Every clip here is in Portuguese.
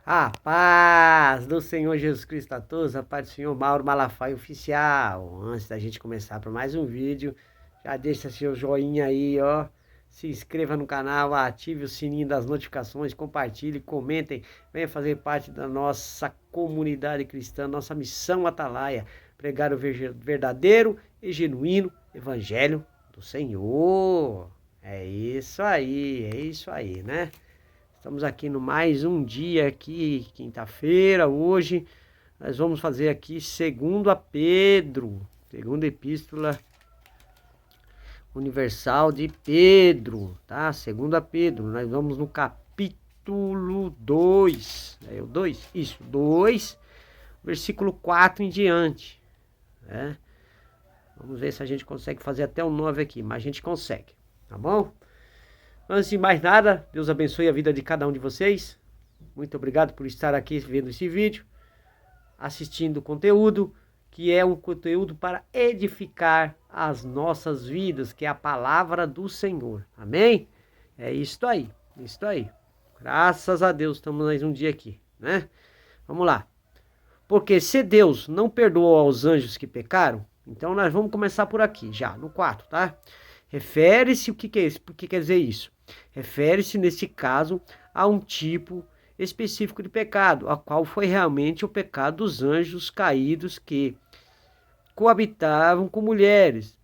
A paz do Senhor Jesus Cristo a todos, a paz do Senhor Mauro Malafaia Oficial. Antes da gente começar para mais um vídeo, já deixa seu joinha aí, ó. Se inscreva no canal, ative o sininho das notificações, compartilhe, comentem. Venha fazer parte da nossa comunidade cristã, nossa missão Atalaia. Pregar o verdadeiro e genuíno Evangelho do Senhor. É isso aí, né? Estamos aqui no mais um dia aqui, quinta-feira, hoje. Nós vamos fazer aqui segundo a Pedro, segunda epístola universal de Pedro, tá? Segundo a Pedro, nós vamos no capítulo 2, é o 2? Isso, 2, versículo 4 em diante, né? Vamos ver se a gente consegue fazer até o 9 aqui, mas a gente consegue, tá bom? Antes de mais nada, Deus abençoe a vida de cada um de vocês. Muito obrigado por estar aqui vendo esse vídeo, assistindo o conteúdo, que é um conteúdo para edificar as nossas vidas, que é a palavra do Senhor. Amém? É isso aí, isso aí. Graças a Deus, estamos mais um dia aqui, né? Vamos lá. Porque se Deus não perdoou aos anjos que pecaram, então nós vamos começar por aqui, já, no 4, tá? Refere-se, o que é isso? Por que quer dizer isso? Refere-se, neste caso, a um tipo específico de pecado, a qual foi realmente o pecado dos anjos caídos que coabitavam com mulheres,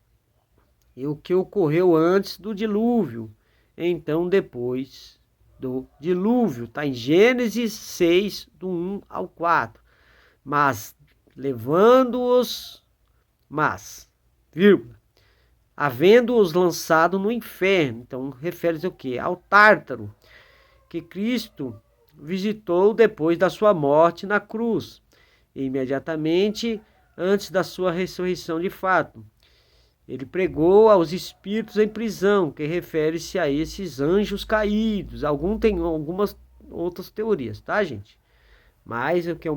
e o que ocorreu antes do dilúvio, então depois do dilúvio, está em Gênesis 6, do 1 ao 4, mas vírgula, havendo-os lançado no inferno. Então refere-se ao quê? Ao Tártaro, que Cristo visitou depois da sua morte na cruz, imediatamente antes da sua ressurreição de fato. Ele pregou aos espíritos em prisão, que refere-se a esses anjos caídos. Tem algumas outras teorias, tá, gente? Mas o que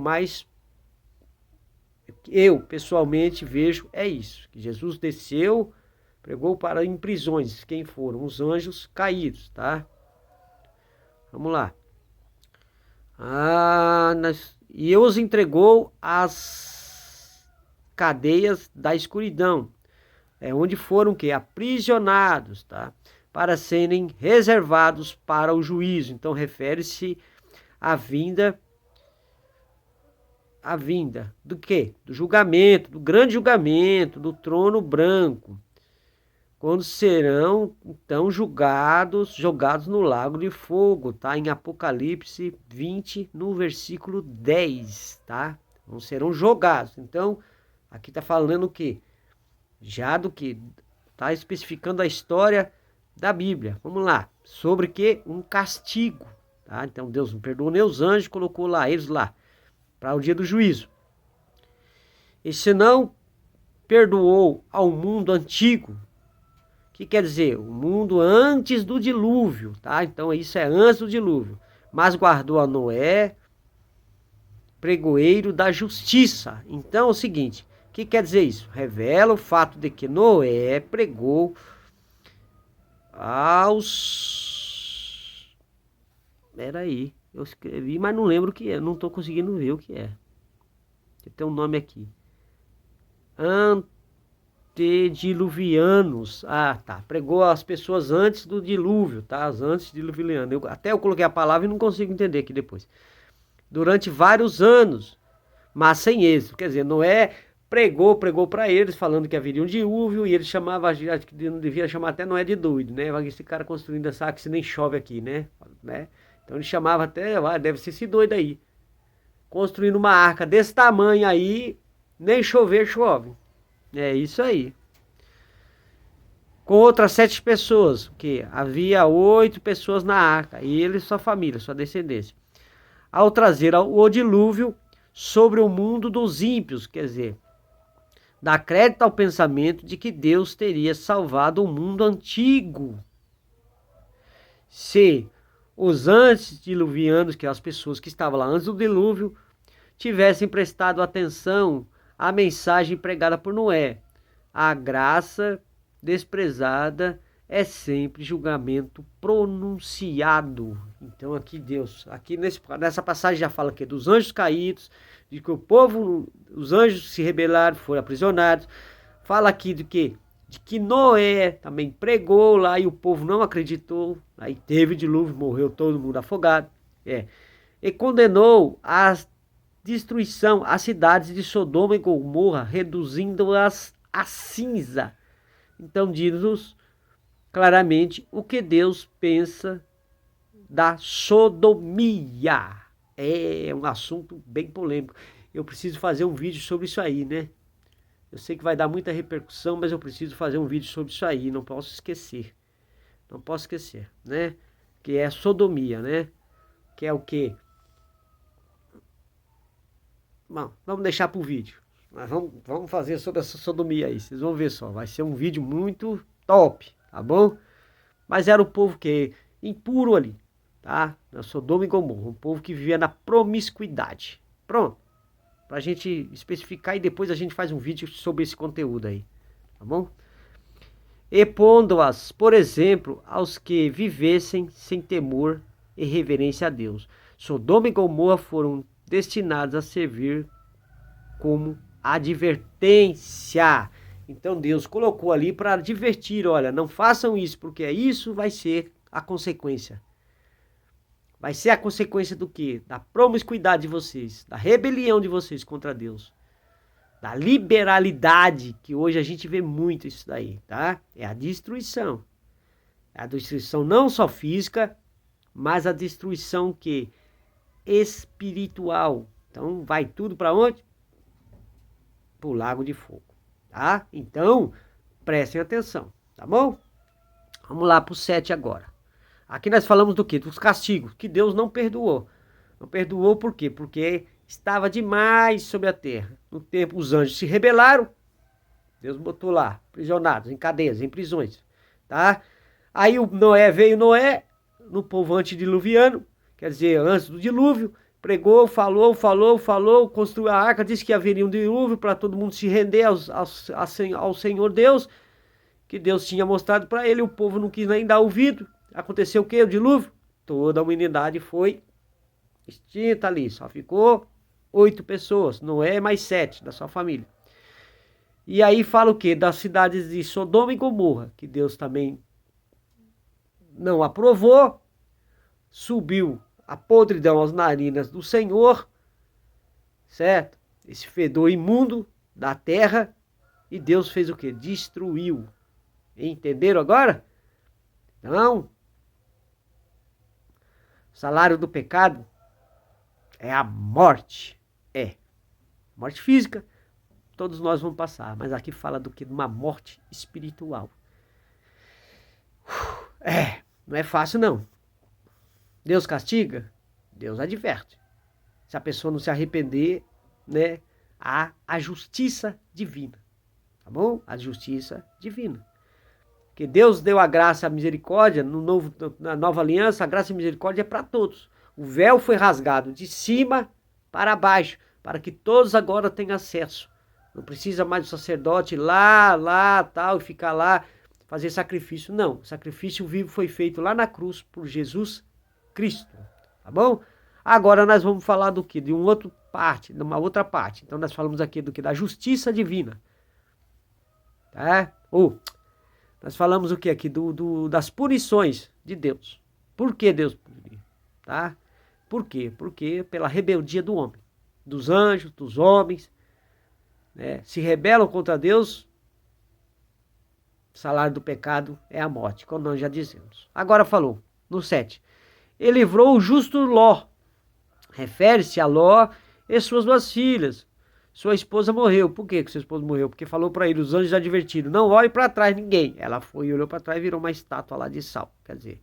eu pessoalmente vejo é isso, que Jesus desceu, pregou para em prisões, quem foram? Os anjos caídos, tá? Vamos lá. E os entregou às cadeias da escuridão, onde foram o quê? Aprisionados, tá? Para serem reservados para o juízo. Então refere-se à vinda do quê? Do julgamento, do grande julgamento, do trono branco, quando serão então jogados no lago de fogo, tá? Em Apocalipse 20, no versículo 10, tá? Não serão jogados. Então, aqui tá falando o quê? Já do que tá especificando a história da Bíblia. Vamos lá. Sobre que? Um castigo, tá? Então, Deus não perdoou nem os anjos, colocou lá eles lá para o dia do juízo. E se não perdoou ao mundo antigo, que quer dizer? O mundo antes do dilúvio, tá? Então isso é antes do dilúvio. Mas guardou a Noé, pregoeiro da justiça. Então é o seguinte, o que quer dizer isso? Revela o fato de que Noé pregou aos... Peraí, eu escrevi, mas não lembro o que é. Não estou conseguindo ver o que é. Tem um nome aqui. Antediluvianos. Ah, tá. Pregou as pessoas antes do dilúvio, tá? As antediluvianos. Até eu coloquei a palavra e não consigo entender aqui depois. Durante vários anos, mas sem êxito. Quer dizer, Noé pregou para eles, falando que haveria um dilúvio, e ele chamava, acho que não devia chamar até Noé de doido, né? Esse cara construindo essa que se nem chove aqui, né? Então ele chamava até, deve ser esse doido aí. Construindo uma arca desse tamanho aí, nem chover chove. É isso aí. Com outras 7 pessoas, que havia 8 pessoas na arca, e ele e sua família, sua descendência. Ao trazer o dilúvio sobre o mundo dos ímpios, quer dizer, dá crédito ao pensamento de que Deus teria salvado o mundo antigo. Se os antediluvianos, que as pessoas que estavam lá antes do dilúvio, tivessem prestado atenção à mensagem pregada por Noé, a graça desprezada é sempre julgamento pronunciado. Então aqui Deus, nessa passagem já fala que dos anjos caídos, de que o povo, os anjos se rebelaram, foram aprisionados. Fala aqui de que Noé também pregou lá e o povo não acreditou. Aí teve dilúvio, morreu todo mundo afogado. E condenou a destruição às cidades de Sodoma e Gomorra, reduzindo-as a cinza. Então diz-nos claramente o que Deus pensa da sodomia. É um assunto bem polêmico. Eu preciso fazer um vídeo sobre isso aí, né? Eu sei que vai dar muita repercussão, mas eu preciso fazer um vídeo sobre isso aí. Não posso esquecer. Não posso esquecer, né? Que é sodomia, né? Que é o quê? Bom, vamos deixar pro vídeo. Mas vamos fazer sobre essa sodomia aí. Vocês vão ver só. Vai ser um vídeo muito top, tá bom? Mas era o povo que impuro ali, tá? Na Sodoma e Gomorra. Um povo que vivia na promiscuidade. Pronto. Pra gente especificar e depois a gente faz um vídeo sobre esse conteúdo aí, tá bom? E pondo-as, por exemplo, aos que vivessem sem temor e reverência a Deus. Sodoma e Gomorra foram destinados a servir como advertência. Então Deus colocou ali para advertir, olha, não façam isso, porque isso vai ser a consequência. Vai ser a consequência do quê? Da promiscuidade de vocês, da rebelião de vocês contra Deus, da liberalidade, que hoje a gente vê muito isso daí, tá? É a destruição. É a destruição não só física, mas a destruição que espiritual. Então vai tudo para onde? Para o lago de fogo, tá? Então, prestem atenção, tá bom? Vamos lá para o 7 agora. Aqui nós falamos do quê? Dos castigos, que Deus não perdoou. Não perdoou por quê? Porque estava demais sobre a terra. No tempo, os anjos se rebelaram. Deus botou lá, prisionados, em cadeias, em prisões, tá? Aí o veio Noé, no povo antediluviano, quer dizer, antes do dilúvio, pregou, falou, construiu a arca, disse que haveria um dilúvio para todo mundo se render ao Senhor Deus, que Deus tinha mostrado para ele, o povo não quis nem dar ouvido. Aconteceu o quê? O dilúvio? Toda a humanidade foi extinta ali, só ficou 8 pessoas, Noé mais 7 da sua família. E aí fala o quê? Das cidades de Sodoma e Gomorra, que Deus também não aprovou, subiu a podridão às narinas do Senhor, certo? Esse fedor imundo da terra, e Deus fez o quê? Destruiu. Entenderam agora? Não. O salário do pecado é a morte. Morte física, todos nós vamos passar, mas aqui fala do que? De uma morte espiritual. Não é fácil não. Deus castiga? Deus adverte. Se a pessoa não se arrepender, né, há a justiça divina. Tá bom? A justiça divina. Que Deus deu a graça, a misericórdia, na nova aliança, a graça e a misericórdia é para todos. O véu foi rasgado de cima para baixo, para que todos agora tenham acesso. Não precisa mais do sacerdote ir lá, tal, e ficar lá, fazer sacrifício. Não, o sacrifício vivo foi feito lá na cruz por Jesus Cristo, tá bom? Agora nós vamos falar do que? De uma outra parte. Então nós falamos aqui do que? Da justiça divina, tá? Nós falamos o que aqui? Das punições de Deus. Por que Deus puniu? Tá? Por quê? Porque pela rebeldia do homem, dos anjos, dos homens, né? Se rebelam contra Deus, o salário do pecado é a morte, como nós já dizemos. Agora falou, no 7. Ele livrou o justo Ló. Refere-se a Ló e suas 2 filhas. Sua esposa morreu. Por que sua esposa morreu? Porque falou para ele, os anjos advertiram, não olhe para trás ninguém. Ela foi e olhou para trás e virou uma estátua lá de sal. Quer dizer,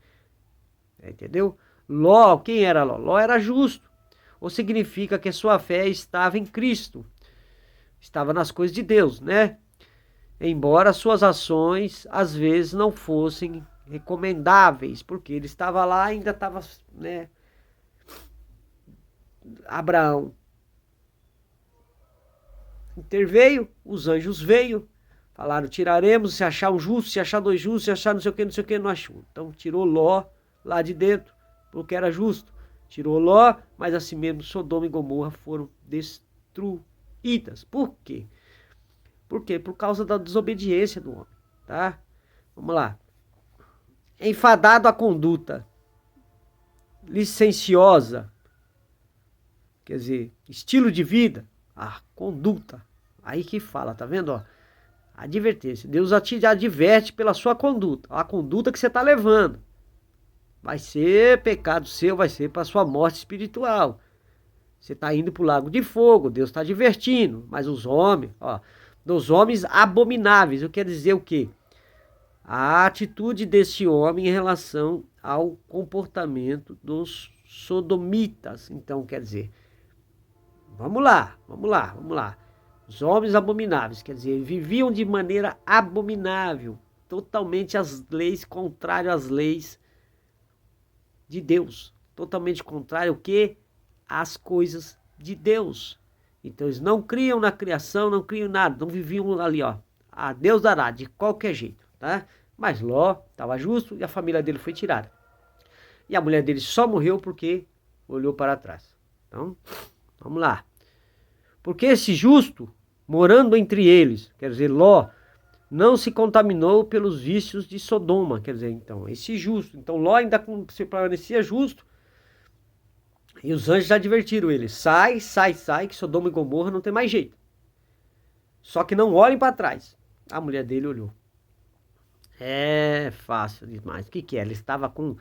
entendeu? Ló, quem era Ló? Ló era justo. Ou significa que sua fé estava em Cristo. Estava nas coisas de Deus, né? Embora suas ações às vezes não fossem recomendáveis, porque ele estava lá, ainda estava, né? Abraão interveio, os anjos veio, Falaram, tiraremos se achar um justo, se achar dois justos, se achar não sei o que, não achou. Então tirou Ló lá de dentro, porque era justo. Tirou Ló, mas assim mesmo Sodoma e Gomorra foram destruídas. Por quê? Por quê? Por causa da desobediência do homem, tá? Vamos lá. Enfadado à conduta licenciosa, quer dizer, estilo de vida, a conduta, aí que fala, tá vendo, ó? Advertência, Deus te adverte pela sua conduta, a conduta que você está levando, vai ser pecado seu, vai ser para sua morte espiritual, você está indo para o lago de fogo, Deus está advertindo, mas os homens, ó, dos homens abomináveis, eu quero dizer o quê? A atitude desse homem em relação ao comportamento dos sodomitas, então quer dizer, vamos lá. Os homens abomináveis, quer dizer, viviam de maneira abominável, totalmente as leis, contrário às leis de Deus. Totalmente contrário o quê? Às coisas de Deus. Então eles não criam na criação, não criam nada, não viviam ali, ó. A Deus dará, de qualquer jeito, tá? Mas Ló estava justo e a família dele foi tirada. E a mulher dele só morreu porque olhou para trás. Então, vamos lá. Porque esse justo, morando entre eles, quer dizer, Ló, não se contaminou pelos vícios de Sodoma, quer dizer, então, esse justo. Então, Ló ainda se permanecia justo, e os anjos já advertiram ele, sai, que Sodoma e Gomorra não tem mais jeito. Só que não olhem para trás. A mulher dele olhou. É fácil demais. O que é? Ele estava com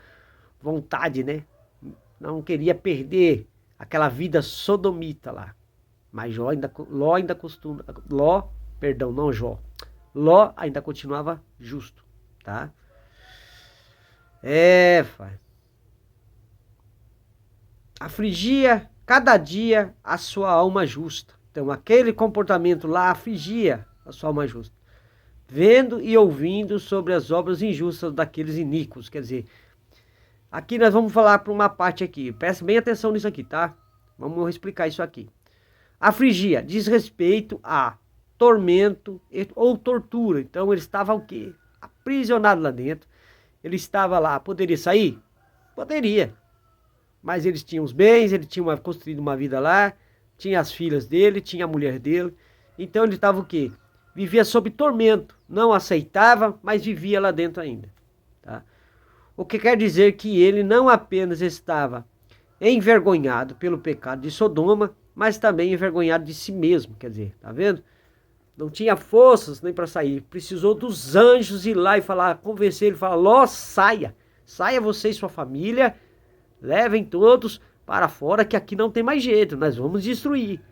vontade, né? Não queria perder aquela vida sodomita lá. Mas Ló ainda continuava justo, tá? Afligia cada dia a sua alma justa. Então aquele comportamento lá afligia a sua alma justa. Vendo e ouvindo sobre as obras injustas daqueles iníquos. Quer dizer, aqui nós vamos falar para uma parte aqui. Preste bem atenção nisso aqui, tá? Vamos explicar isso aqui. Afligia, diz respeito a tormento ou tortura. Então ele estava o quê? Aprisionado lá dentro. Ele estava lá, poderia sair? Poderia. Mas eles tinham os bens, ele tinha construído uma vida lá, tinha as filhas dele, tinha a mulher dele. Então ele estava o quê? Vivia sob tormento. Não aceitava, mas vivia lá dentro ainda. Tá? O que quer dizer que ele não apenas estava envergonhado pelo pecado de Sodoma, mas também envergonhado de si mesmo, quer dizer, tá vendo? Não tinha forças nem para sair, precisou dos anjos ir lá e falar, convencer ele, falar, Ló, saia você e sua família, levem todos para fora que aqui não tem mais jeito, nós vamos destruir,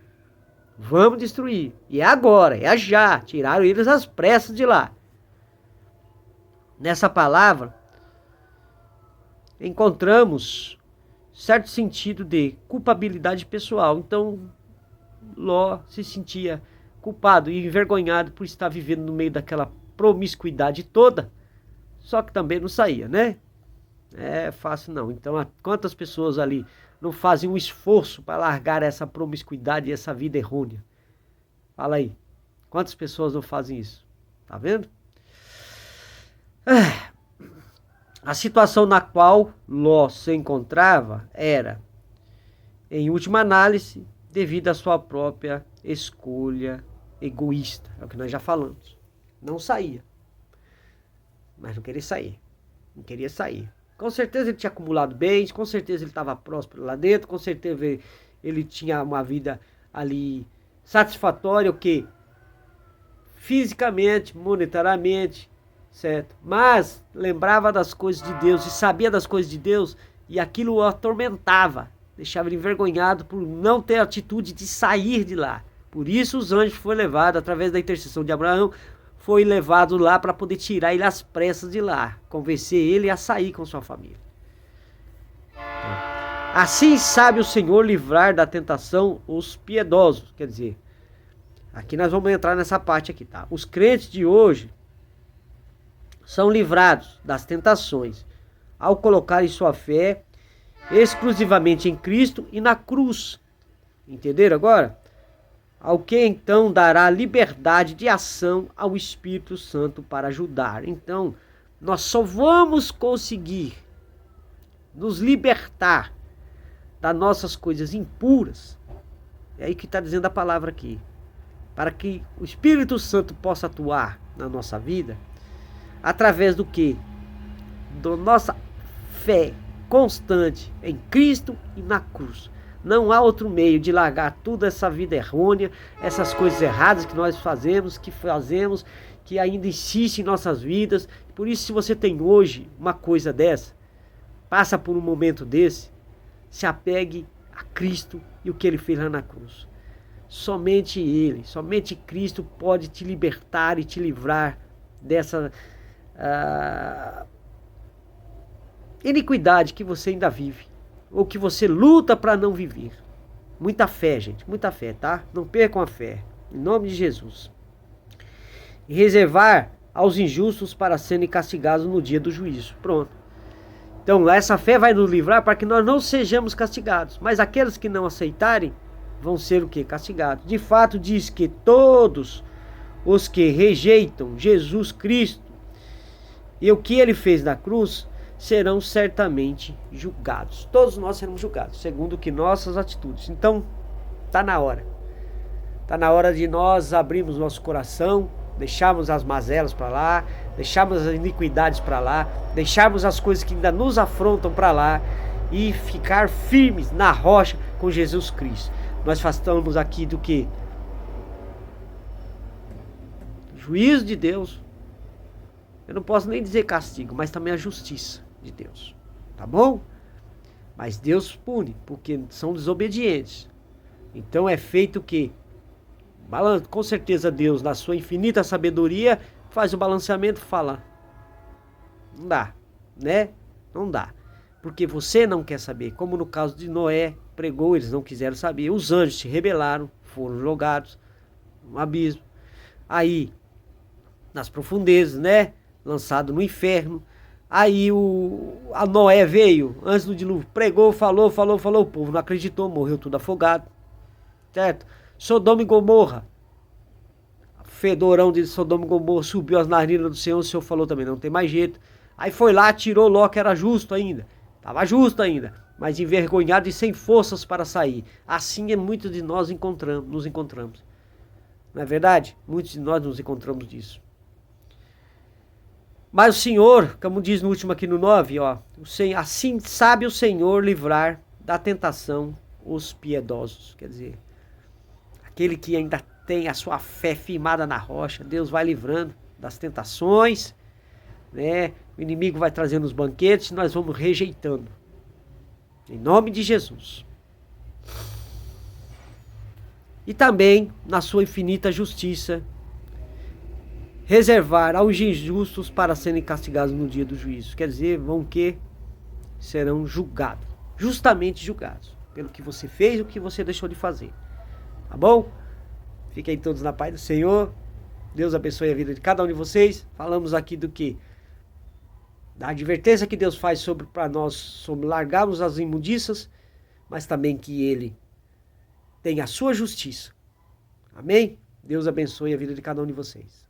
e é agora, é já, tiraram eles às pressas de lá. Nessa palavra, encontramos certo sentido de culpabilidade pessoal. Então, Ló se sentia culpado e envergonhado por estar vivendo no meio daquela promiscuidade toda, só que também não saía, né? É fácil não. Então, quantas pessoas ali não fazem um esforço para largar essa promiscuidade e essa vida errônea? Fala aí. Quantas pessoas não fazem isso? Tá vendo? A situação na qual Ló se encontrava era, em última análise, devido à sua própria escolha egoísta. É o que nós já falamos. Não saía. Mas não queria sair. Não queria sair. Com certeza ele tinha acumulado bens, com certeza ele estava próspero lá dentro, com certeza ele tinha uma vida ali satisfatória, o quê? Fisicamente, monetariamente, certo? Mas lembrava das coisas de Deus e sabia das coisas de Deus e aquilo o atormentava, deixava ele envergonhado por não ter atitude de sair de lá. Por isso os anjos foram levados, através da intercessão de Abraão, foi levado lá para poder tirar ele às pressas de lá, convencer ele a sair com sua família. Assim sabe o Senhor livrar da tentação os piedosos. Quer dizer, aqui nós vamos entrar nessa parte aqui, tá? Os crentes de hoje são livrados das tentações ao colocarem sua fé exclusivamente em Cristo e na cruz. Entenderam agora? ao que então dará liberdade de ação ao Espírito Santo para ajudar. Então, nós só vamos conseguir nos libertar das nossas coisas impuras, é aí que está dizendo a palavra aqui, para que o Espírito Santo possa atuar na nossa vida, através do quê? Da nossa fé constante em Cristo e na cruz. Não há outro meio de largar toda essa vida errônea, essas coisas erradas que nós fazemos, que ainda insiste em nossas vidas. Por isso, se você tem hoje uma coisa dessa, passa por um momento desse, se apegue a Cristo e o que Ele fez lá na cruz. Somente Ele, somente Cristo pode te libertar e te livrar dessa iniquidade que você ainda vive, ou que você luta para não viver. Muita fé, gente, muita fé, tá? Não percam a fé, em nome de Jesus. E reservar aos injustos para serem castigados no dia do juízo. Pronto. Então essa fé vai nos livrar para que nós não sejamos castigados. Mas aqueles que não aceitarem vão ser o quê? Castigados. De fato diz que todos os que rejeitam Jesus Cristo e o que Ele fez na cruz serão certamente julgados. Todos nós seremos julgados, segundo que nossas atitudes. Então, está na hora. Está na hora de nós abrirmos nosso coração, deixarmos as mazelas para lá, deixarmos as iniquidades para lá, deixarmos as coisas que ainda nos afrontam para lá e ficar firmes na rocha com Jesus Cristo. Nós falamos aqui do que? Juízo de Deus. Eu não posso nem dizer castigo, mas também a justiça de Deus, tá bom? Mas Deus pune, porque são desobedientes. Então é feito o quê? Com certeza Deus, na sua infinita sabedoria, faz o balanceamento e fala, não dá, né? Não dá, porque você não quer saber, como no caso de Noé, pregou, eles não quiseram saber, os anjos se rebelaram, foram jogados no abismo, aí, nas profundezas, né? Lançado no inferno. Aí a Noé veio, antes do dilúvio, pregou, falou, o povo não acreditou, morreu tudo afogado, certo? Sodoma e Gomorra, fedorão de Sodoma e Gomorra, subiu as narinas do Senhor, o Senhor falou também, não tem mais jeito. Aí foi lá, tirou Ló, que era justo ainda, estava justo ainda, mas envergonhado e sem forças para sair. Assim é muitos de nós nos encontramos, não é verdade? Muitos de nós nos encontramos disso. Mas o Senhor, como diz no último aqui no 9, ó, assim sabe o Senhor livrar da tentação os piedosos. Quer dizer, aquele que ainda tem a sua fé firmada na rocha, Deus vai livrando das tentações, né? O inimigo vai trazendo os banquetes, nós vamos rejeitando. Em nome de Jesus. E também, na sua infinita justiça, reservar aos injustos para serem castigados no dia do juízo. Quer dizer, vão que serão julgados, justamente julgados, pelo que você fez e o que você deixou de fazer. Tá bom? Fiquem todos na paz do Senhor. Deus abençoe a vida de cada um de vocês. Falamos aqui do que? Da advertência que Deus faz para nós, sobre largarmos as imundiças, mas também que Ele tem a sua justiça. Amém? Deus abençoe a vida de cada um de vocês.